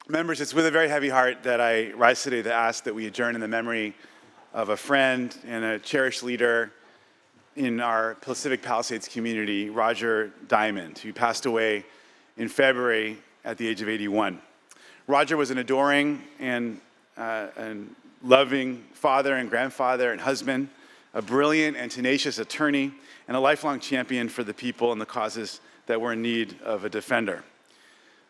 Members, it's with a very heavy heart that I rise today to ask that we adjourn in the memory of a friend and a cherished leader in our Pacific Palisades community, Roger Diamond, who passed away in February at the age of 81. Roger was an adoring and loving father and grandfather and husband, a brilliant and tenacious attorney, and a lifelong champion for the people and the causes that were in need of a defender.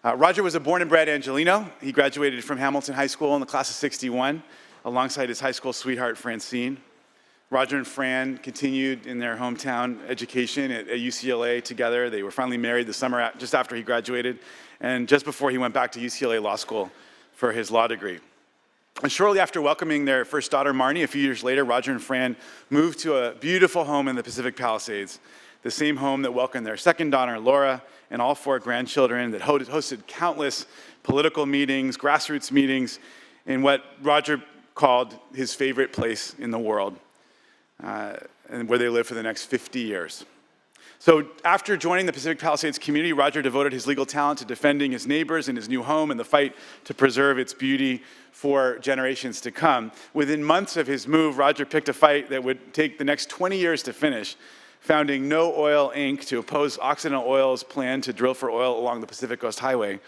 Roger was a born and bred Angelino. He graduated from Hamilton High School in the class of 61, alongside his high school sweetheart, Francine. Roger and Fran continued in their hometown education at UCLA together. They were finally married the summer just after he graduated, and just before he went back to UCLA Law School for his law degree. And shortly after welcoming their first daughter, Marnie, a few years later, Roger and Fran moved to a beautiful home in the Pacific Palisades, the same home that welcomed their second daughter, Laura, and all 4 grandchildren, that hosted countless political meetings, grassroots meetings, in what Roger called his favorite place in the world, and where they lived for the next 50 years. So after joining the Pacific Palisades community, Roger devoted his legal talent to defending his neighbors and his new home in the fight to preserve its beauty for generations to come. Within months of his move, Roger picked a fight that would take the next 20 years to finish, founding No Oil, Inc. to oppose Occidental Oil's plan to drill for oil along the Pacific Coast Highway.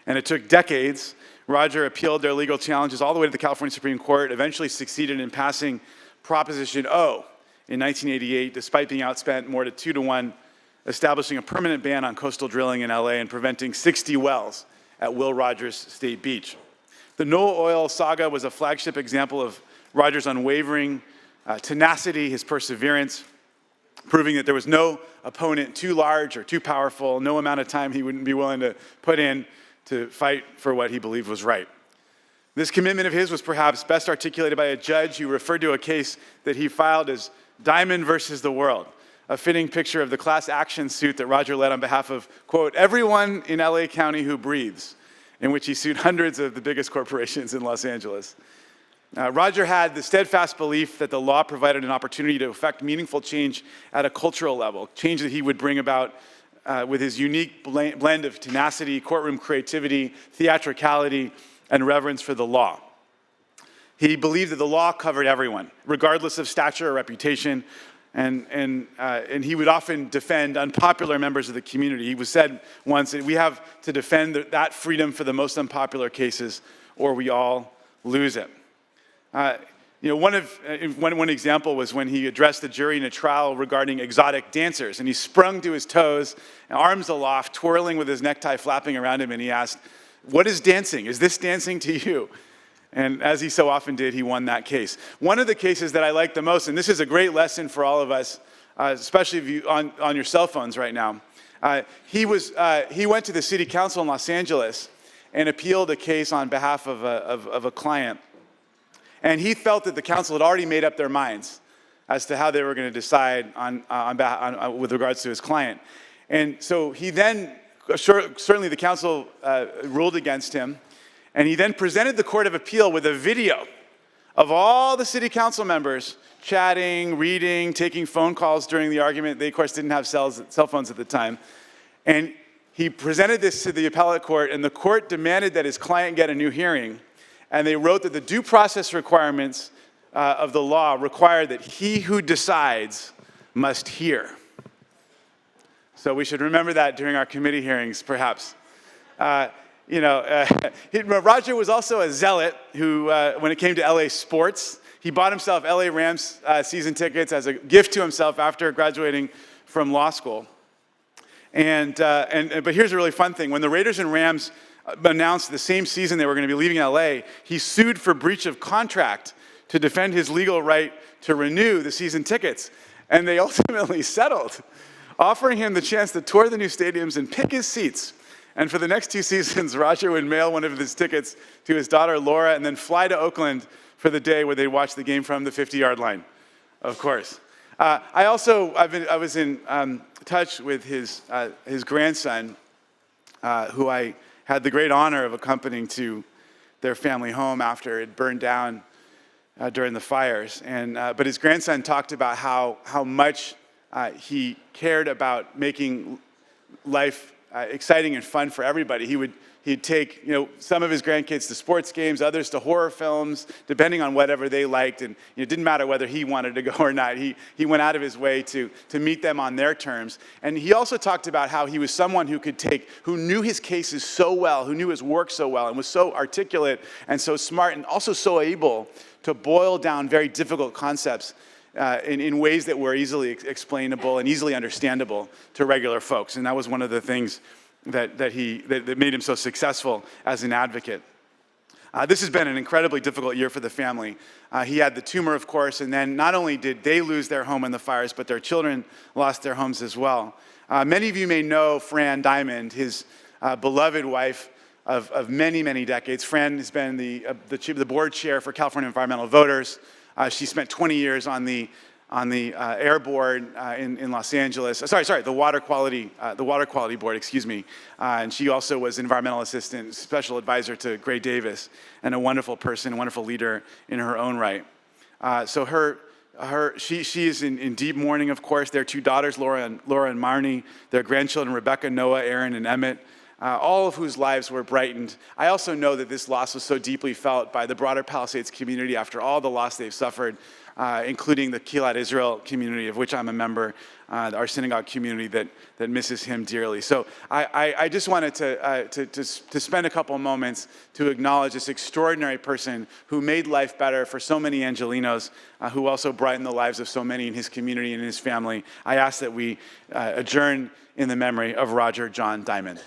And it took decades. Roger appealed their legal challenges all the way to the California Supreme Court, eventually succeeded in passing Proposition O in 1988, despite being outspent more to 2-1, establishing a permanent ban on coastal drilling in LA and preventing 60 wells at Will Rogers State Beach. The No Oil saga was a flagship example of Roger's unwavering tenacity, his perseverance, proving that there was no opponent too large or too powerful, no amount of time he wouldn't be willing to put in to fight for what he believed was right. This commitment of his was perhaps best articulated by a judge who referred to a case that he filed as Diamond versus the World, a fitting picture of the class action suit that Roger led on behalf of, quote, everyone in LA County who breathes, in which he sued hundreds of the biggest corporations in Los Angeles. Roger had the steadfast belief that the law provided an opportunity to effect meaningful change at a cultural level, change that he would bring about with his unique blend of tenacity, courtroom creativity, theatricality, and reverence for the law. He believed that the law covered everyone, regardless of stature or reputation, and he would often defend unpopular members of the community. He was said once that we have to defend that freedom for the most unpopular cases, or we all lose it. One example was when he addressed the jury in a trial regarding exotic dancers, and he sprung to his toes, arms aloft, twirling with his necktie flapping around him, and he asked, "What is dancing? Is this dancing to you?" And as he so often did, he won that case. One of the cases that I like the most, and this is a great lesson for all of us, especially if you on your cell phones right now, he went to the city council in Los Angeles and appealed a case on behalf of a client. And he felt that the council had already made up their minds as to how they were going to decide with regards to his client. And so he then, certainly the council ruled against him, and he then presented the Court of Appeal with a video of all the city council members chatting, reading, taking phone calls during the argument. They, of course, didn't have cell phones at the time. And he presented this to the appellate court, and the court demanded that his client get a new hearing. And they wrote that the due process requirements of the law require that he who decides must hear. So we should remember that during our committee hearings, perhaps. Roger was also a zealot who, when it came to LA sports, he bought himself LA Rams season tickets as a gift to himself after graduating from law school. But here's a really fun thing. When the Raiders and Rams announced the same season they were going to be leaving LA, he sued for breach of contract to defend his legal right to renew the season tickets. And they ultimately settled, offering him the chance to tour the new stadiums and pick his seats. And for the next 2 seasons, Roger would mail one of his tickets to his daughter, Laura, and then fly to Oakland for the day where they'd watch the game from the 50-yard line, of course. I was in touch with his grandson, who I had the great honor of accompanying to their family home after it burned down during the fires. But his grandson talked about how much he cared about making life exciting and fun for everybody. He'd take some of his grandkids to sports games, others to horror films, depending on whatever they liked. And it didn't matter whether he wanted to go or not. He went out of his way to meet them on their terms. And he also talked about how he was someone who knew his cases so well, who knew his work so well, and was so articulate and so smart, and also so able to boil down very difficult concepts in ways that were easily explainable and easily understandable to regular folks. And that was one of the things that made him so successful as an advocate. This has been an incredibly difficult year for the family. He had the tumor, of course, and then not only did they lose their home in the fires, but their children lost their homes as well. Many of you may know Fran Diamond, his beloved wife of many, many decades. Fran has been the board chair for California Environmental Voters. She spent 20 years on the air board in Los Angeles. The water quality board, excuse me. And she also was environmental assistant, special advisor to Gray Davis, and a wonderful person, a wonderful leader in her own right. She is in deep mourning, of course. Their two daughters, Laura and Marnie, their grandchildren, Rebecca, Noah, Aaron, and Emmett, all of whose lives were brightened. I also know that this loss was so deeply felt by the broader Palisades community after all the loss they've suffered, including the Kilat Israel community, of which I'm a member, our synagogue community that misses him dearly. So I just wanted to spend a couple moments to acknowledge this extraordinary person who made life better for so many Angelinos, who also brightened the lives of so many in his community and in his family. I ask that we adjourn in the memory of Roger John Diamond.